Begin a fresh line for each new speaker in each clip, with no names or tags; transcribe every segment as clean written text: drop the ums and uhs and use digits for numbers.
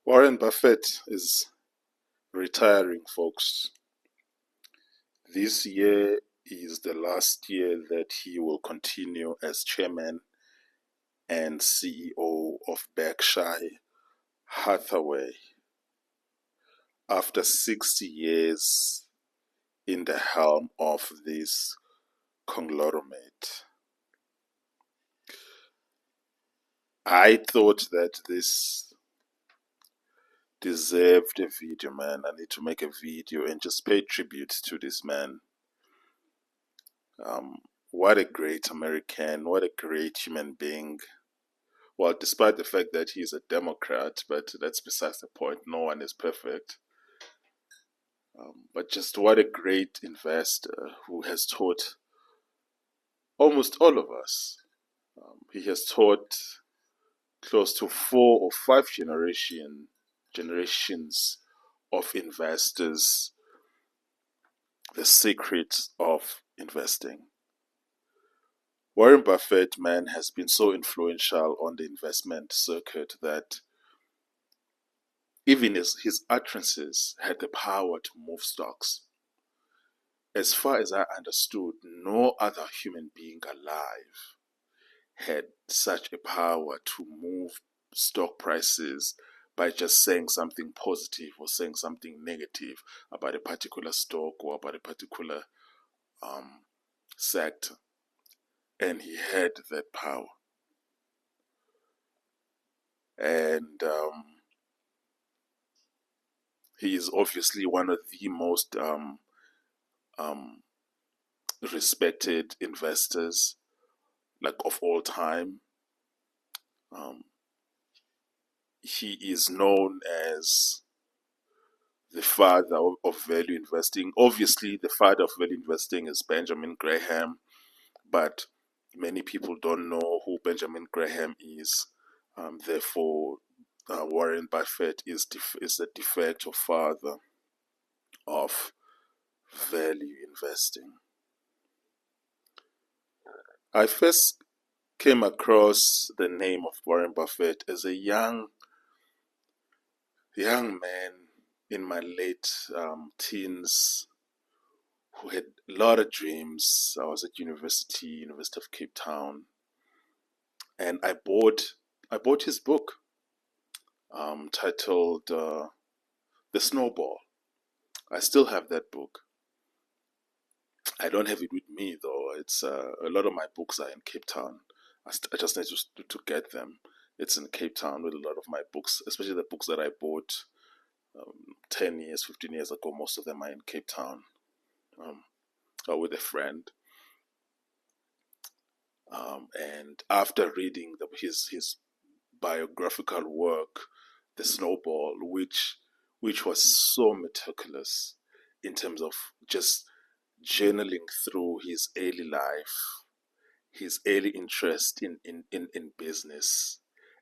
Warren Buffett is retiring, folks. This year is the last year that he will continue as chairman and CEO of Berkshire Hathaway after 60 years in the helm of this conglomerate. I thought that this deserved a video, man. I need to make a video and just pay tribute to this man. What a great American, what a great human being. Well, despite the fact that he's a Democrat, but that's besides the point. No one is perfect. But just what a great investor who has taught almost all of us. He has taught close to 4 or 5 generations of investors the secrets of investing. Warren Buffett, man, has been so influential on the investment circuit that even his utterances had the power to move stocks. As far as I understood, no other human being alive had such a power to move stock prices by just saying something positive or saying something negative about a particular stock or about a particular sector. And he had that power. And he is obviously one of the most respected investors, like, of all time. He is known as the father of value investing. Obviously, the father of value investing is Benjamin Graham, but many people don't know who Benjamin Graham is. Therefore, Warren Buffett is the de facto father of value investing. I first came across the name of Warren Buffett as a young man in my late teens who had a lot of dreams. I was at University of Cape Town, and I bought his book titled The Snowball. I still have that book. I don't have it with me, though. It's a lot of my books are in Cape Town. I just need to get them. It's in Cape Town with a lot of my books, especially the books that I bought 10 years, 15 years ago. Most of them are in Cape Town with a friend. And after reading his biographical work, The Snowball, which was so meticulous in terms of just journaling through his early life, his early interest in business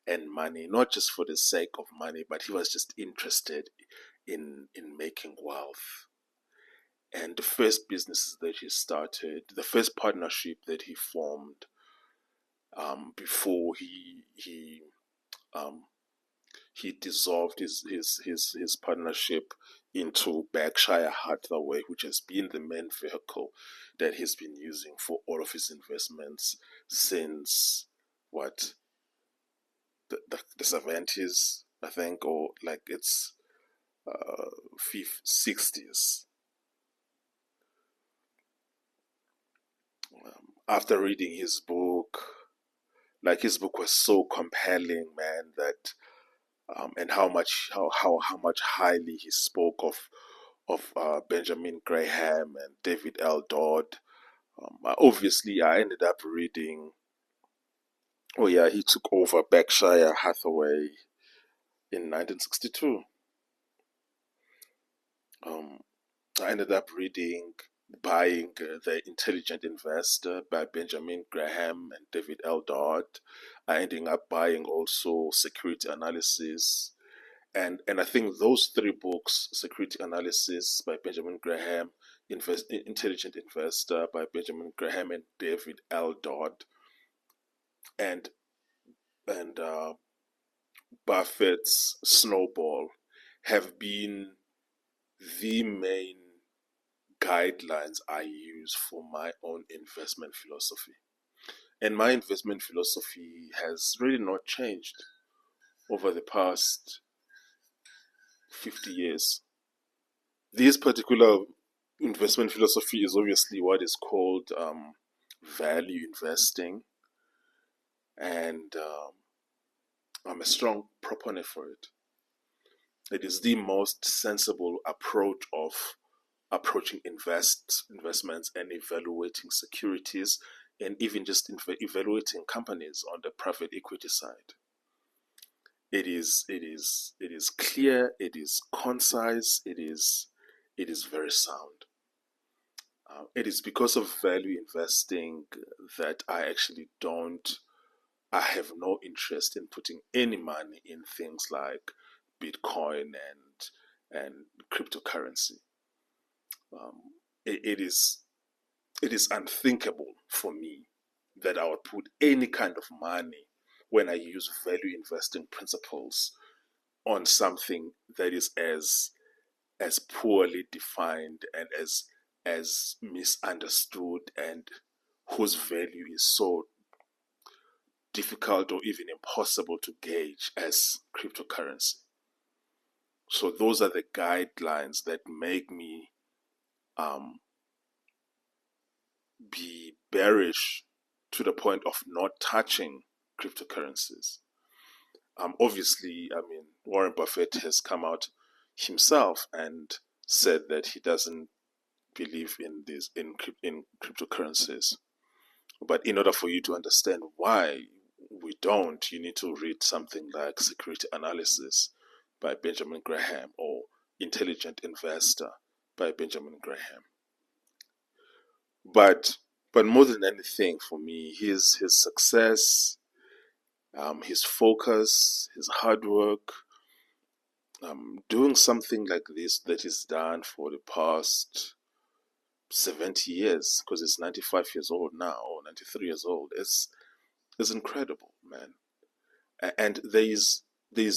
and money, not just for the sake of money, but he was just interested in making wealth. And the first businesses that he started, the first partnership that he formed, before he dissolved his partnership into Berkshire Hathaway, which has been the main vehicle that he's been using for all of his investments since the 70s, I think, or like it's 60s. After reading his book, like, his book was so compelling, man, that and how much highly he spoke of Benjamin Graham and David L. Dodd. Obviously, I ended up reading. Oh yeah, he took over Berkshire Hathaway in 1962. I ended up buying The Intelligent Investor by Benjamin Graham and David L. Dodd. I ended up buying also Security Analysis. And I think those 3 books, Security Analysis by Benjamin Graham, Intelligent Investor by Benjamin Graham and David L. Dodd, and Buffett's snowball have been the main guidelines I use for my own investment philosophy. And my investment philosophy has really not changed over the past 50 years. This particular investment philosophy is obviously what is called value investing, and I'm a strong proponent for it. It is the most sensible approach of approaching investments and evaluating securities, and even just evaluating companies on the private equity side. It is clear, it is concise, it is very sound. It is because of value investing that I have no interest in putting any money in things like Bitcoin and cryptocurrency. It is unthinkable for me that I would put any kind of money when I use value investing principles on something that is as poorly defined and as misunderstood, and whose value is so difficult or even impossible to gauge as cryptocurrency. So those are the guidelines that make me be bearish to the point of not touching cryptocurrencies. Obviously, I mean, Warren Buffett has come out himself and said that he doesn't believe in cryptocurrencies. But in order for you to understand why we don't, you need to read something like Security Analysis by Benjamin Graham or Intelligent Investor by Benjamin Graham. But more than anything, for me, his success, his focus, his hard work, doing something like this that he's done for the past 70 years, because he's 95 years old now, or 93 years old, is incredible, man. And there is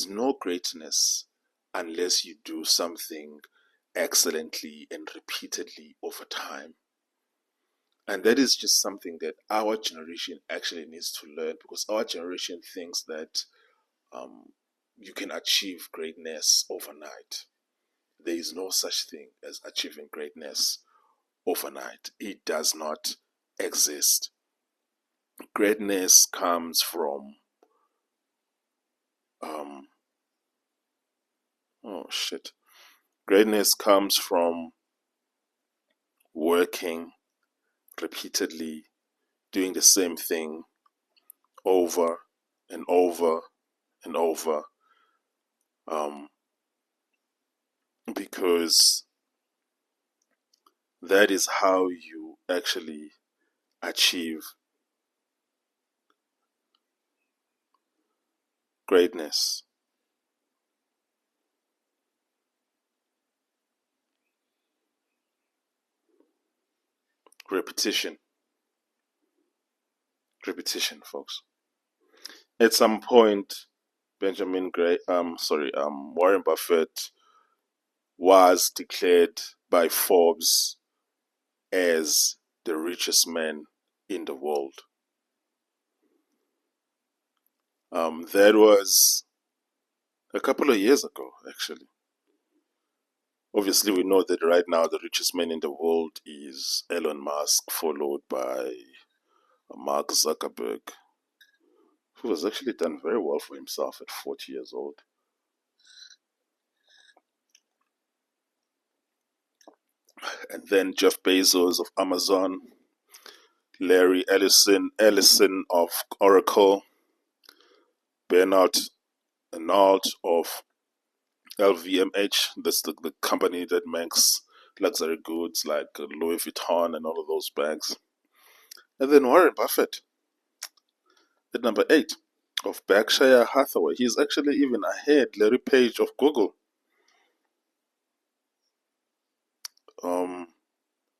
no greatness unless you do something excellently and repeatedly over time. And that is just something that our generation actually needs to learn, because our generation thinks that you can achieve greatness overnight. There is no such thing as achieving greatness overnight. It does not exist. Greatness comes from Greatness comes from working repeatedly, doing the same thing over and over and over, because that is how you actually achieve greatness. Repetition, folks. At some point, Warren Buffett was declared by Forbes as the richest man in the world. That was a couple of years ago, actually. Obviously, we know that right now the richest man in the world is Elon Musk, followed by Mark Zuckerberg, who has actually done very well for himself at 40 years old. And then Jeff Bezos of Amazon, Larry Ellison of Oracle, Bernard Arnault of LVMH, that's the company that makes luxury goods like Louis Vuitton and all of those bags. And then Warren Buffett at number 8 of Berkshire Hathaway. He's actually even ahead Larry Page of Google.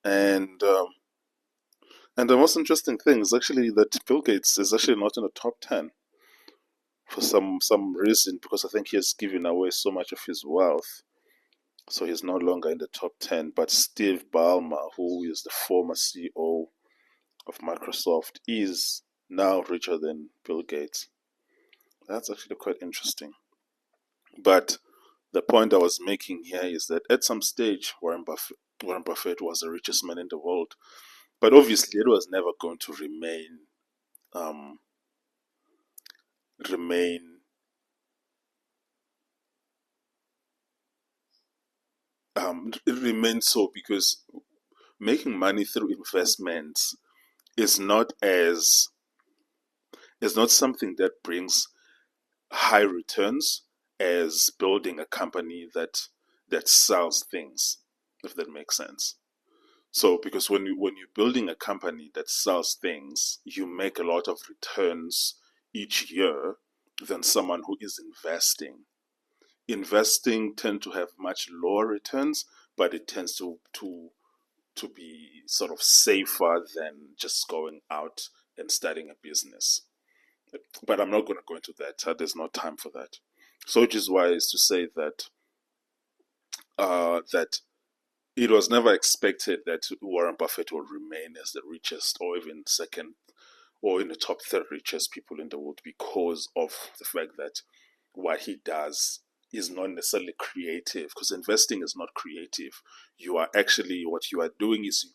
And the most interesting thing is actually that Bill Gates is actually not in the top 10 for some reason, because I think he has given away so much of his wealth, so he's no longer in the top 10. But Steve Ballmer, who is the former CEO of Microsoft, is now richer than Bill Gates. That's actually quite interesting. But the point I was making here is that at some stage, Warren Buffett was the richest man in the world. But obviously, it was never going to um, remain so, because making money through investments is not something that brings high returns as building a company that sells things, if that makes sense. So, because when you're building a company that sells things, you make a lot of returns each year than someone who is investing. Investing tend to have much lower returns, but it tends to be sort of safer than just going out and starting a business. But I'm not going to go into that. There's no time for that. So, which is why is to say that that it was never expected that Warren Buffett will remain as the richest, or even second, or in the top 3 richest people in the world, because of the fact that what he does is not necessarily creative, because investing is not creative. You are actually, what you are doing is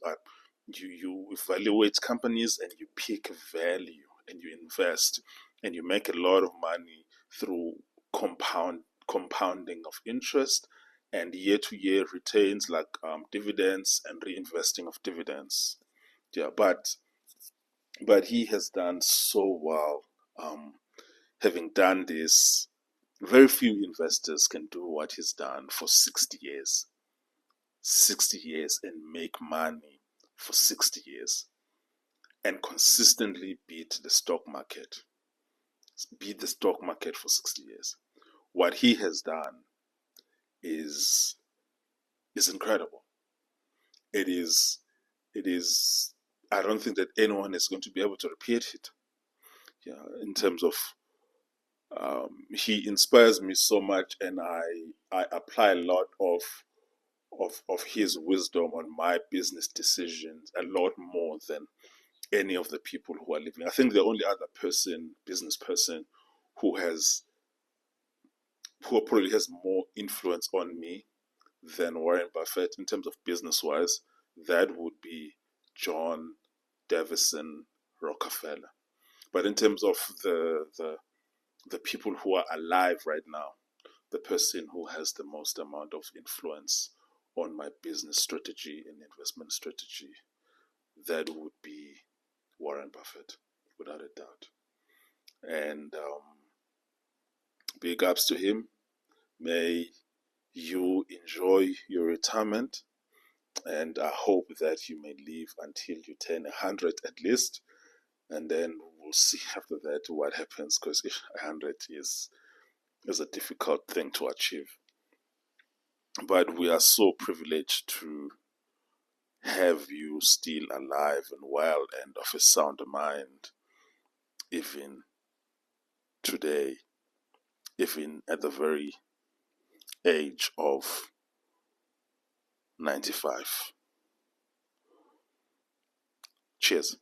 you evaluate companies and you pick value and you invest and you make a lot of money through compounding of interest and year-to-year returns, like dividends and reinvesting of dividends. Yeah, but he has done so well. Having done this, very few investors can do what he's done for 60 years. 60 years and make money for 60 years and consistently beat the stock market. Beat the stock market for 60 years. What he has done is incredible. It is I don't think that anyone is going to be able to repeat it. Yeah, in terms of he inspires me so much, and I apply a lot of his wisdom on my business decisions, a lot more than any of the people who are living. I think the only other business person, who probably has more influence on me than Warren Buffett in terms of business wise, that would be John Davison Rockefeller. But in terms of the people who are alive right now, the person who has the most amount of influence on my business strategy and investment strategy, that would be Warren Buffett, without a doubt. And big ups to him. May you enjoy your retirement, and I hope that you may live until you turn 100 at least, and then we'll see after that what happens, because 100 is a difficult thing to achieve. But we are so privileged to have you still alive and well and of a sound mind, even today, even at the very age of 95. Cheers.